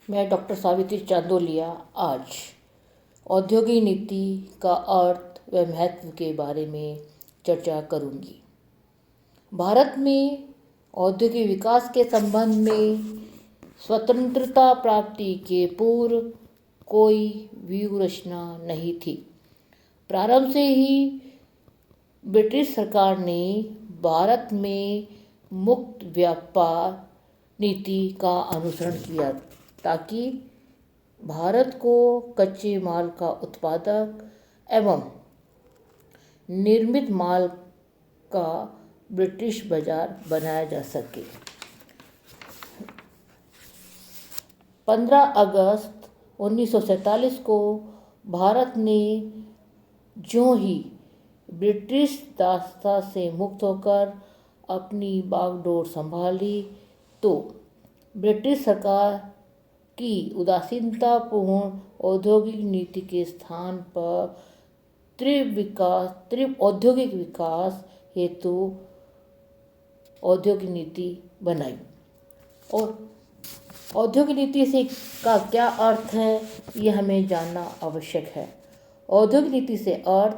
मैं डॉक्टर सावित्री चांदोलिया आज औद्योगिक नीति का अर्थ व महत्व के बारे में चर्चा करूंगी। भारत में औद्योगिक विकास के संबंध में स्वतंत्रता प्राप्ति के पूर्व कोई व्यूह रचना नहीं थी। प्रारंभ से ही ब्रिटिश सरकार ने भारत में मुक्त व्यापार नीति का अनुसरण किया ताकि भारत को कच्चे माल का उत्पादक एवं निर्मित माल का ब्रिटिश बाजार बनाया जा सके। 15 अगस्त 1947 को भारत ने ज्यों ही ब्रिटिश दासता से मुक्त होकर अपनी बागडोर संभाली तो ब्रिटिश सरकार की उदासीनतापूर्ण औद्योगिक नीति के स्थान पर तीव्र औद्योगिक विकास हेतु औद्योगिक नीति बनाई। और औद्योगिक नीति से का क्या अर्थ है, ये हमें जानना आवश्यक है। औद्योगिक नीति से अर्थ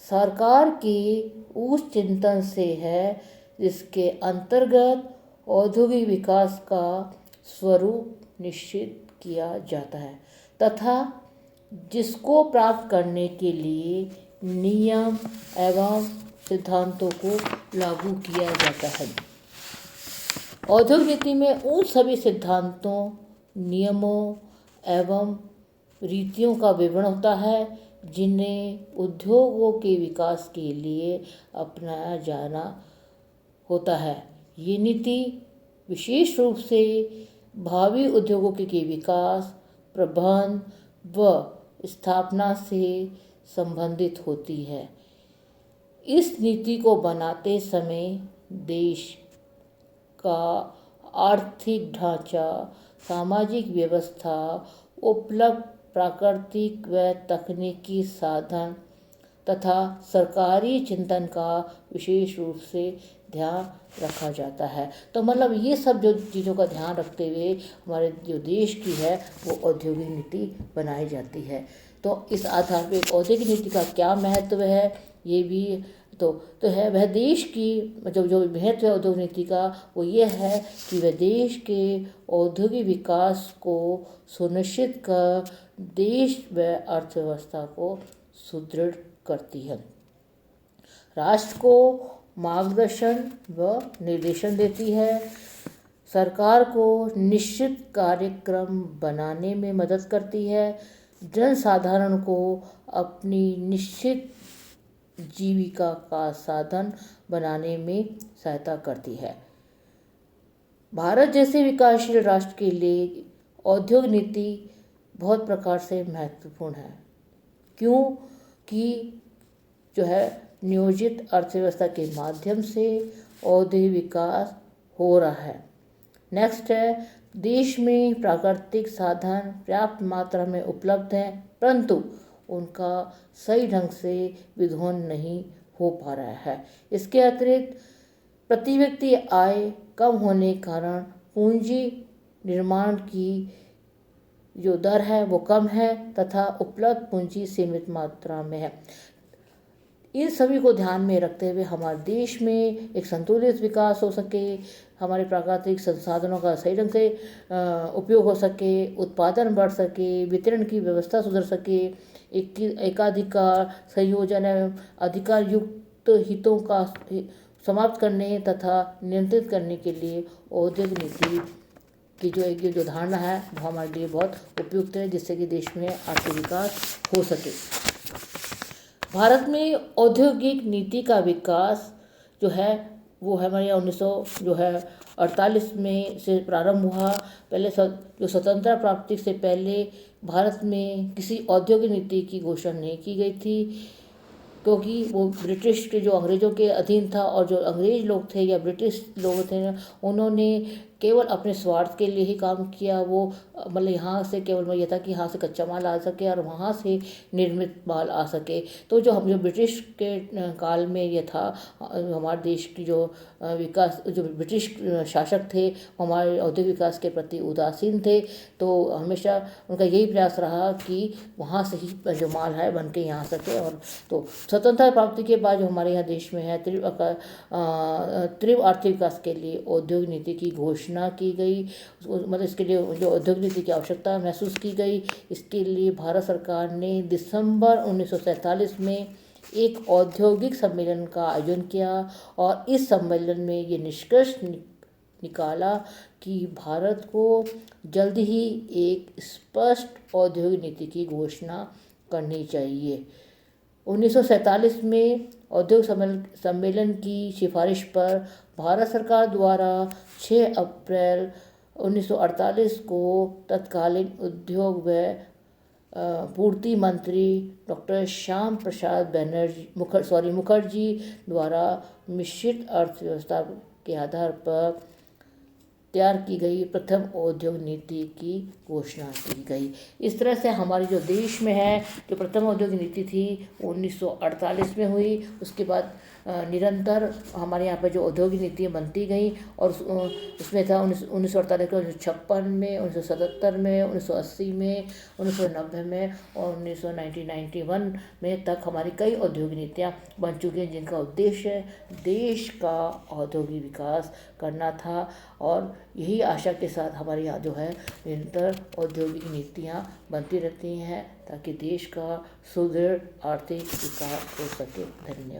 सरकार के उस चिंतन से है जिसके अंतर्गत औद्योगिक विकास का स्वरूप निश्चित किया जाता है तथा जिसको प्राप्त करने के लिए नियम एवं सिद्धांतों को लागू किया जाता है। औद्योगिक नीति में उन सभी सिद्धांतों, नियमों एवं रीतियों का विवरण होता है जिन्हें उद्योगों के विकास के लिए अपनाया जाना होता है। ये नीति विशेष रूप से भावी उद्योगों के विकास, प्रबंधन व स्थापना से संबंधित होती है। इस नीति को बनाते समय देश का आर्थिक ढांचा, सामाजिक व्यवस्था, उपलब्ध प्राकृतिक व तकनीकी साधन तथा सरकारी चिंतन का विशेष रूप से ध्यान रखा जाता है। तो मतलब ये सब जो चीज़ों का ध्यान रखते हुए हमारे जो देश की है वो औद्योगिक नीति बनाई जाती है। तो इस आधार पर औद्योगिक नीति का क्या महत्व है, ये भी तो है वह देश की मतलब जो महत्व है औद्योगिक नीति का वो ये है कि वह देश के औद्योगिक विकास को सुनिश्चित कर देश व अर्थव्यवस्था को सुदृढ़ करती है, राष्ट्र को मार्गदर्शन व निर्देशन देती है, सरकार को निश्चित कार्यक्रम बनाने में मदद करती है, जनसाधारण को अपनी निश्चित जीविका का साधन बनाने में सहायता करती है। भारत जैसे विकासशील राष्ट्र के लिए औद्योगिक नीति बहुत प्रकार से महत्वपूर्ण है, क्योंकि जो है नियोजित अर्थव्यवस्था के माध्यम से औद्योगिक विकास हो रहा है। नेक्स्ट है, देश में प्राकृतिक साधन पर्याप्त मात्रा में उपलब्ध हैं परंतु उनका सही ढंग से विधोन नहीं हो पा रहा है। इसके अतिरिक्त प्रति व्यक्ति आय कम होने के कारण पूंजी निर्माण की जो दर है वो कम है तथा उपलब्ध पूंजी सीमित मात्रा में है। इन सभी को ध्यान में रखते हुए हमारे देश में एक संतुलित विकास हो सके, हमारे प्राकृतिक संसाधनों का सही ढंग से उपयोग हो सके, उत्पादन बढ़ सके, वितरण की व्यवस्था सुधर सके, एकाधिकार संयोजन एवं अधिकार युक्त हितों का समाप्त करने तथा नियंत्रित करने के लिए औद्योगिक नीति की जो धारणा है वो हमारे लिए बहुत उपयुक्त है, जिससे कि देश में आर्थिक विकास हो सके। भारत में औद्योगिक नीति का विकास जो है वो है हमारे 1948 में से प्रारंभ हुआ। पहले जो स्वतंत्रता प्राप्ति से पहले भारत में किसी औद्योगिक नीति की घोषणा नहीं की गई थी, क्योंकि वो ब्रिटिश के जो अंग्रेज़ों के अधीन था और जो अंग्रेज़ लोग थे या ब्रिटिश लोग थे उन्होंने केवल अपने स्वार्थ के लिए ही काम किया। वो मतलब यहाँ से केवल ये था कि यहाँ से कच्चा माल आ सके और वहाँ से निर्मित माल आ सके। तो जो ब्रिटिश के काल में ये था, हमारे देश की जो विकास, जो ब्रिटिश शासक थे हमारे औद्योगिक विकास के प्रति उदासीन थे। तो हमेशा उनका यही प्रयास रहा कि वहाँ से ही जो माल है बन के यहाँ सके। और तो स्वतंत्रता प्राप्ति के बाद जो हमारे यहाँ देश में है तीव्र आर्थिक विकास के लिए औद्योगिक नीति की घोषणा की गई। मतलब इसके लिए जो औद्योगिक नीति की आवश्यकता महसूस की गई, इसके लिए भारत सरकार ने दिसंबर 1947 में एक औद्योगिक सम्मेलन का आयोजन किया और इस सम्मेलन में ये निष्कर्ष निकाला कि भारत को जल्द ही एक स्पष्ट औद्योगिक नीति की घोषणा करनी चाहिए। 1947 में औद्योगिक सम्मेलन की सिफारिश पर भारत सरकार द्वारा 6 अप्रैल 1948 को तत्कालीन उद्योग व पूर्ति मंत्री डॉक्टर श्याम प्रसाद मुखर्जी द्वारा मिश्रित अर्थव्यवस्था के आधार पर तैयार की गई प्रथम औद्योगिक नीति की घोषणा की गई। इस तरह से हमारे जो देश में है जो प्रथम औद्योगिक नीति थी 1948 में हुई। उसके बाद निरंतर हमारे यहाँ पर जो औद्योगिक नीतियाँ बनती गई और उसमें था 1948 को 1956 में, 1977 में, 1980 में, 1990 में और 1991 में तक हमारी कई औद्योगिक नीतियाँ बन चुकी हैं, जिनका उद्देश्य देश का औद्योगिक विकास करना था। और यही आशा के साथ हमारे यहाँ जो है निरंतर औद्योगिक नीतियाँ बनती रहती हैं ताकि देश का सुदृढ़ आर्थिक विकास हो सके। धन्यवाद।